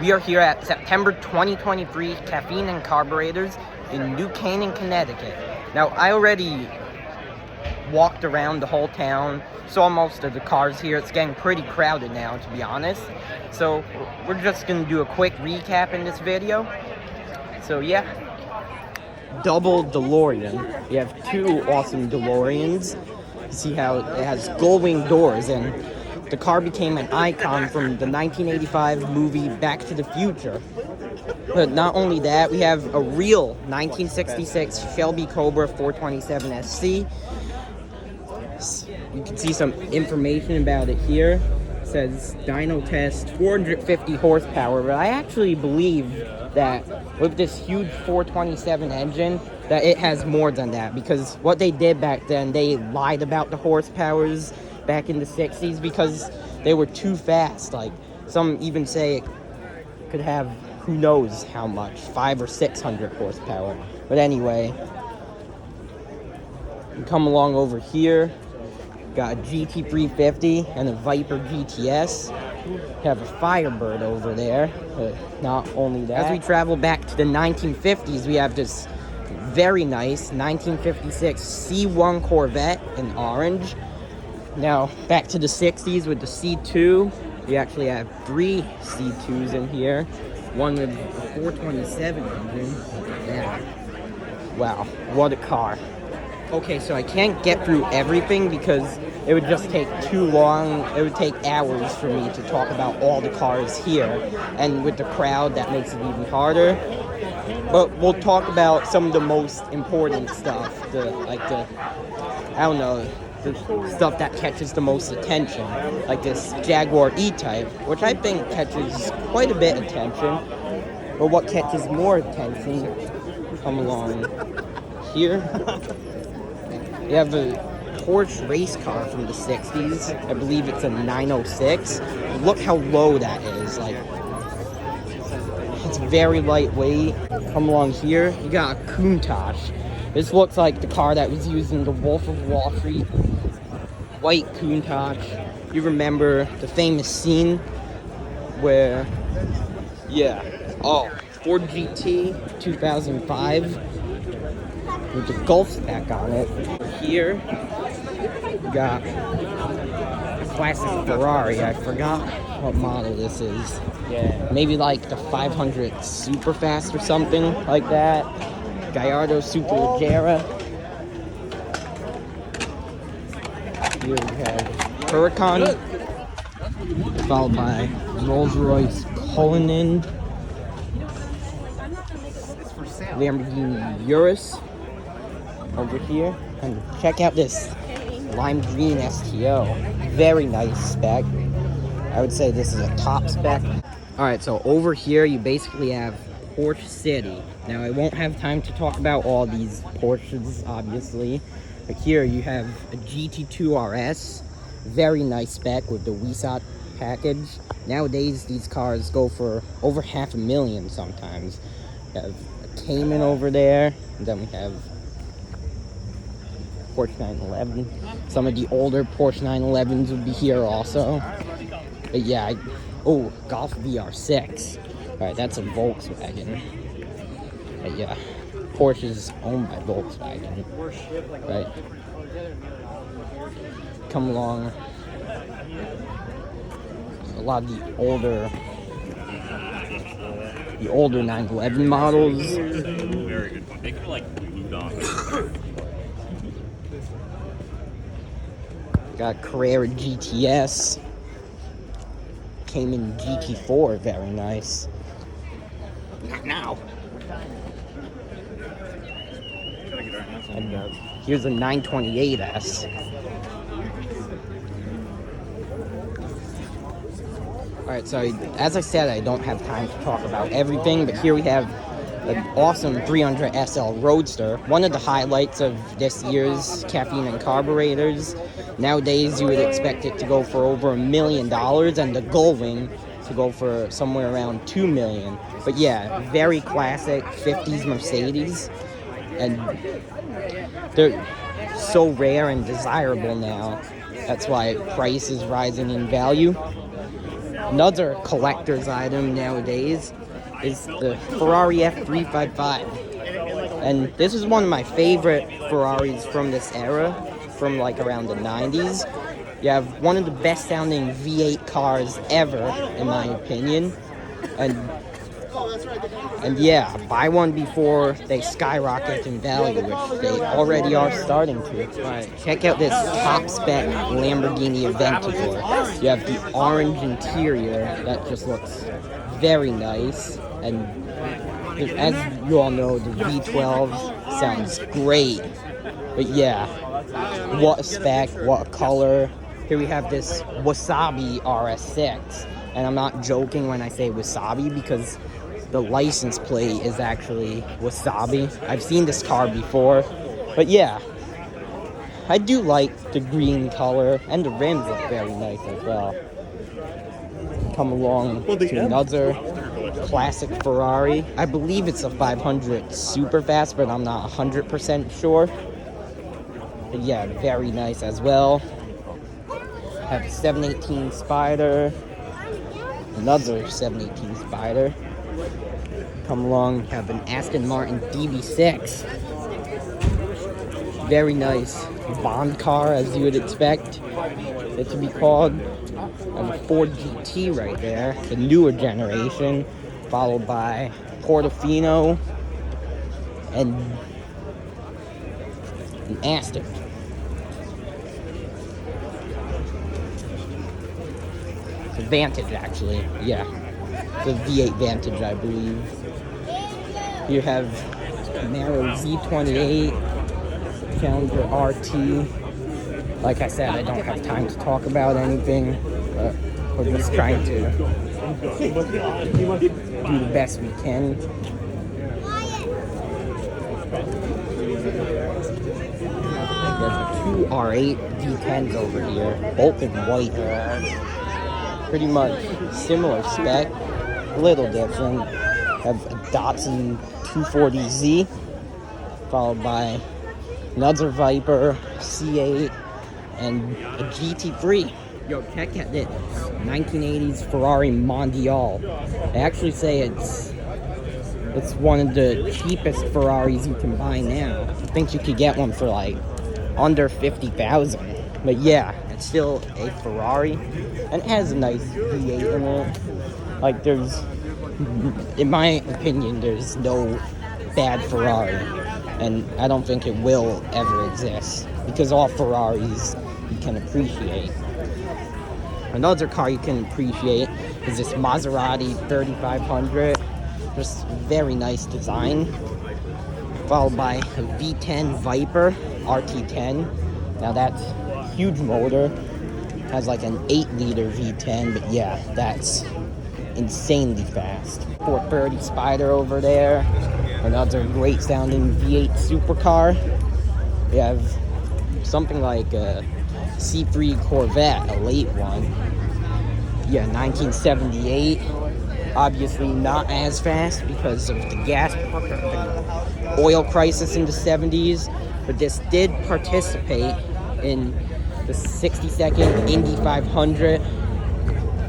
We are here at September 2023 Caffeine Carburetors in New Canaan, Connecticut. Now, I already walked around the whole town, saw most of the cars here. It's getting pretty crowded now, to be honest. So, we're just going to do a quick recap in this video. So, yeah. Double DeLorean. We have two awesome DeLoreans. See how it has gull-wing doors, and the car became an icon from the 1985 movie Back to the Future. But not only that, we have a real 1966 Shelby Cobra 427 SC. You can see some information about it here. It says dyno test 450 horsepower, but I actually believe that with this huge 427 engine that it has more than that, because what they did back then, they lied about the horsepowers back in the 60s because they were too fast. Like, some even say it could have who knows how much, 500 or 600 horsepower. But anyway, you come along over here, got a GT350 and a Viper GTS. We have a Firebird over there, but not only that. As we travel back to the 1950s, we have this very nice 1956 C1 Corvette in orange. Now, back to the 60s with the C2. We actually have 3 C2s in here. One with a 427 engine. Yeah. Wow, what a car. Okay, so I can't get through everything because it would just take too long. It would take hours for me to talk about all the cars here. And with the crowd, that makes it even harder. But we'll talk about some of the most important stuff. The stuff that catches the most attention. Like this Jaguar E-Type, which I think catches quite a bit of attention. But what catches more attention, come along here. We have a Porsche race car from the 60s. I believe it's a 906. Look how low that is. Like, it's very lightweight. Come along here, you got a Countach. This looks like the car that was used in The Wolf of Wall Street. White Countach. You remember the famous scene where, Ford GT 2005 with the Gulf spec on it. Here, you got a classic Ferrari. I forgot what model this is. Yeah, maybe like the 500 Superfast or something like that. Gallardo Superleggera. Here we have Huracan, followed by Rolls-Royce Cullinan, Lamborghini Urus over here, and check out this lime green STO. Very nice spec. I would say this is a top spec. Alright, so over here you basically have Porsche City. Now, I won't have time to talk about all these Porsches, obviously. But here you have a GT2 RS. Very nice spec with the WESOT package. Nowadays, these cars go for over $500,000 sometimes. We have a Cayman over there. And then we have Porsche 911. Some of the older Porsche 911s would be here also. But yeah, Golf VR6. Alright, that's a Volkswagen. But yeah, Porsche is owned by Volkswagen. Right? Come along. A lot of the older 911 models. Very good one. They could like glued on. Got Carrera GTS. Cayman GT4, very nice. Not now. And here's a 928S. Alright, so as I said, I don't have time to talk about everything, but here we have an awesome 300 SL Roadster. One of the highlights of this year's Caffeine Carburetors. Nowadays, you would expect it to go for over $1 million, and the Gullwing to go for somewhere around $2 million. But yeah, very classic 50s Mercedes, and they're so rare and desirable now. That's why price is rising in value. Another collector's item nowadays is the Ferrari F355. And this is one of my favorite Ferraris from this era, from like around the 90s. You have one of the best sounding V8 cars ever, in my opinion. And yeah, buy one before they skyrocket in value, which they already are starting to. Alright, check out this top spec Lamborghini Aventador. You have the orange interior that just looks very nice, and as you all know, the V12 sounds great. But yeah, what a spec, what a color. Here we have this Wasabi RS6, and I'm not joking when I say Wasabi because the license plate is actually Wasabi. I've seen this car before, but yeah, I do like the green color, and the rims look very nice as well. Come along to another classic Ferrari. I believe it's a 500 Superfast, but I'm not 100% sure. But yeah, very nice as well. Have a 718 Spider, another 718 Spider. Come along, have an Aston Martin DB6. Very nice Bond car, as you would expect it to be called. And a Ford GT right there, the newer generation, followed by Portofino and an Aston. It's a Vantage, actually, yeah. It's a V8 Vantage, I believe. You have Camaro Z28, Challenger RT. Like I said, I don't have time to talk about anything, but we're just trying to do the best we can. There's two R8 V10s over here, both in white. Pretty much similar spec, a little different. Have a Datsun 240Z, followed by another Viper C8 and a GT3. Yo, check out this 1980s Ferrari Mondial. They actually say it's one of the cheapest Ferraris you can buy now. I think you could get one for like under 50,000. But yeah, it's still a Ferrari, and it has a nice V8 in it. Like, in my opinion, there's no bad Ferrari, and I don't think it will ever exist, because all Ferraris you can appreciate. Another car you can appreciate is this Maserati 3500. Just very nice design. Followed by a V10 Viper RT10. Now that's a huge motor. Has like an 8-liter V10, but yeah, that's insanely fast. 430 Spider over there. Another great sounding V8 supercar. We have something like a C3 Corvette, a late one. Yeah, 1978. Obviously not as fast because of the the oil crisis in the 70s, but this did participate in the 62nd Indy 500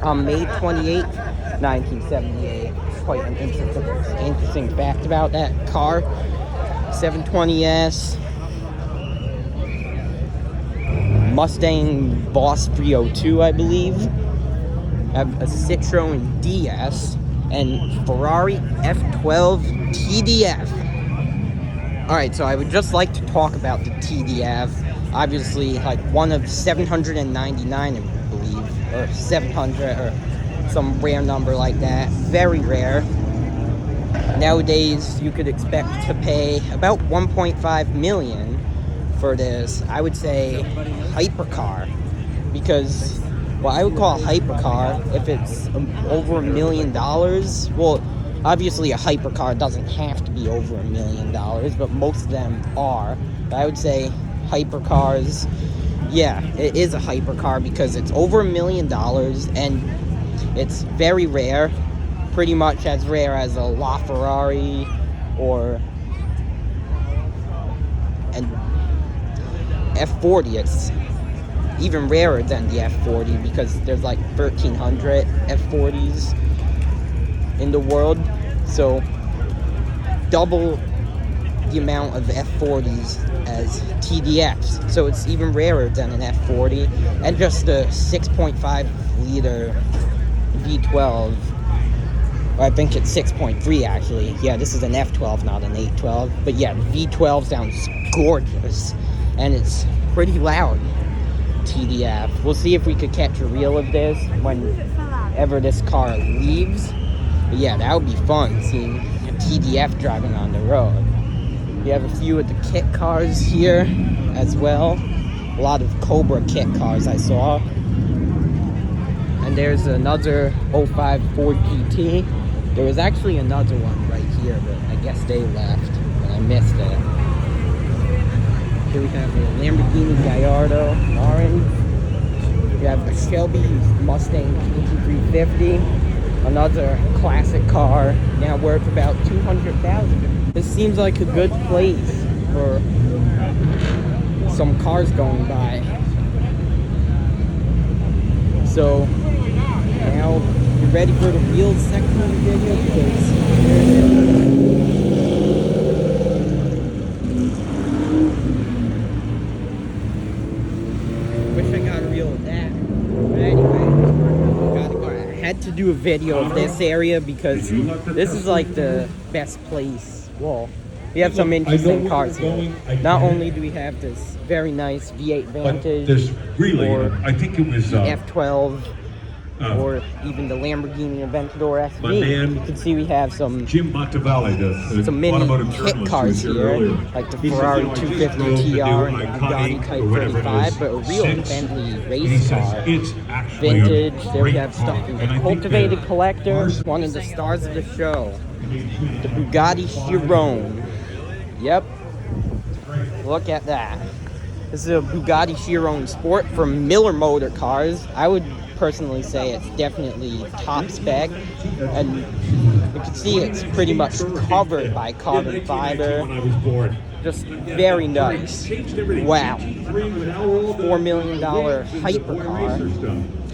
on May 28, 1978. Quite an interesting fact about that car. 720S. Mustang Boss 302, I believe. Have a Citroen DS and Ferrari F12 TDF. Alright, so I would just like to talk about the TDF. Obviously, like one of 799, I believe, or 700, or some rare number like that. Very rare. Nowadays, you could expect to pay about 1.5 million for this, I would say, hypercar, because what I would call a hypercar, if it's over $1 million, well, obviously a hypercar doesn't have to be over $1 million, but most of them are. But I would say hypercars, yeah, it is a hypercar because it's over $1 million and it's very rare, pretty much as rare as a LaFerrari or an F40. It's even rarer than the F40 because there's like 1,300 F40s in the world. So double the amount of F40s as TDFs. So it's even rarer than an F40. And just the 6.5 liter V12. I think it's 6.3 actually. Yeah, this is an F12, not an 812. But yeah, the V12 sounds gorgeous. And it's pretty loud. TDF. We'll see if we could catch a reel of this whenever this car leaves. But yeah, that would be fun, seeing a TDF driving on the road. We have a few of the kit cars here as well. A lot of Cobra kit cars I saw. And there's another 05 Ford GT. There was actually another one right here, but I guess they left and I missed it. Here we have a Lamborghini Gallardo orange. We have a Shelby Mustang GT350. Another classic car, now worth about $200,000. This seems like a good place for some cars going by. So now you ready for the real section of the video? Wish I got a reel of that. But anyway, I had to do a video of this area because this is like the best place. Well, we have some interesting cars here. Not only do we have this very nice V8 Vantage, or I think it was F12, or even the Lamborghini Aventador SV. You can see we have some Jim Montevale, some mini kit cars here, like the Ferrari 250 TR and the Bugatti Type 35, but a real Bentley race car. Vintage, there we have stuff in the cultivated collector, one of the stars of the show, the Bugatti Chiron. Yep, look at that. This is a Bugatti Chiron Sport from Miller Motor Cars. I would personally say it's definitely top spec, and you can see it's pretty much covered by carbon fiber. Just very nice. Wow. $4 million hypercar.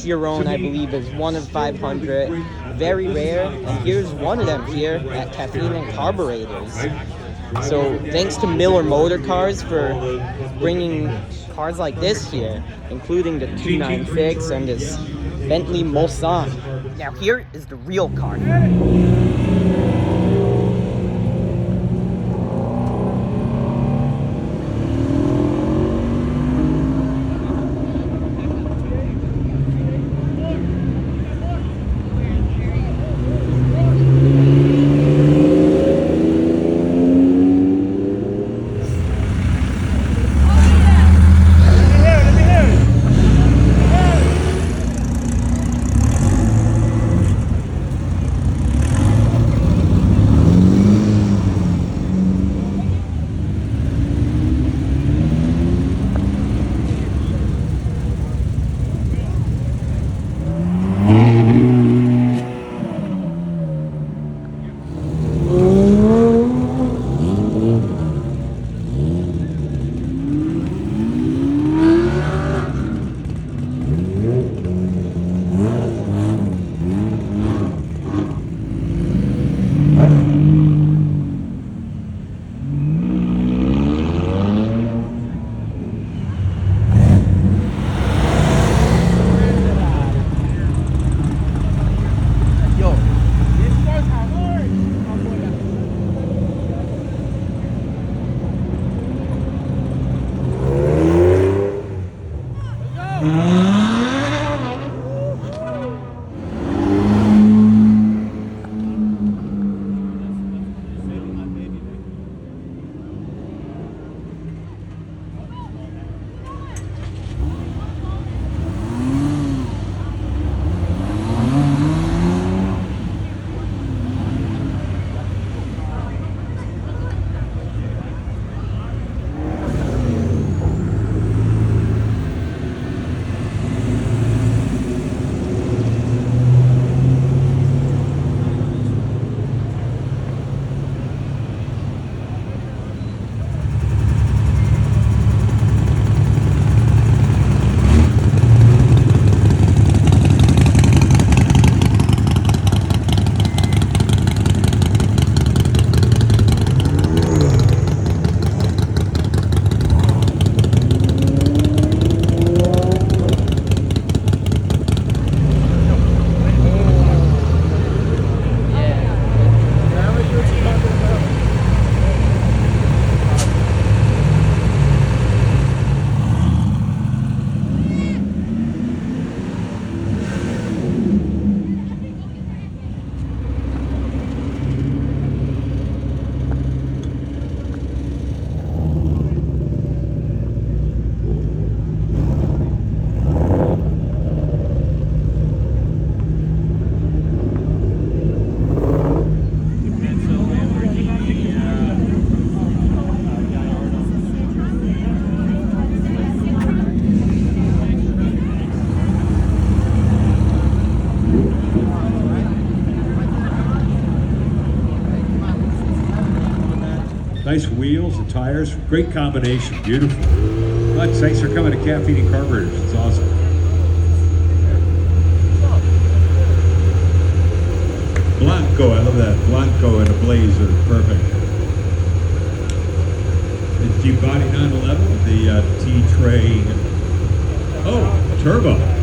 Chiron, I believe, is one of 500. Very rare, and here's one of them here at Caffiene Carburetors. So thanks to Miller Motor Cars for bringing cars like this here, including the 296 and this Bentley Mulsanne. Now here is the real car. Nice wheels and tires. Great combination. Beautiful. Thanks for coming to Caffiene Carburetors. It's awesome. Blanco. I love that. Blanco in a blazer. Perfect. The G-Body 911 with the T-Tray. Oh, turbo.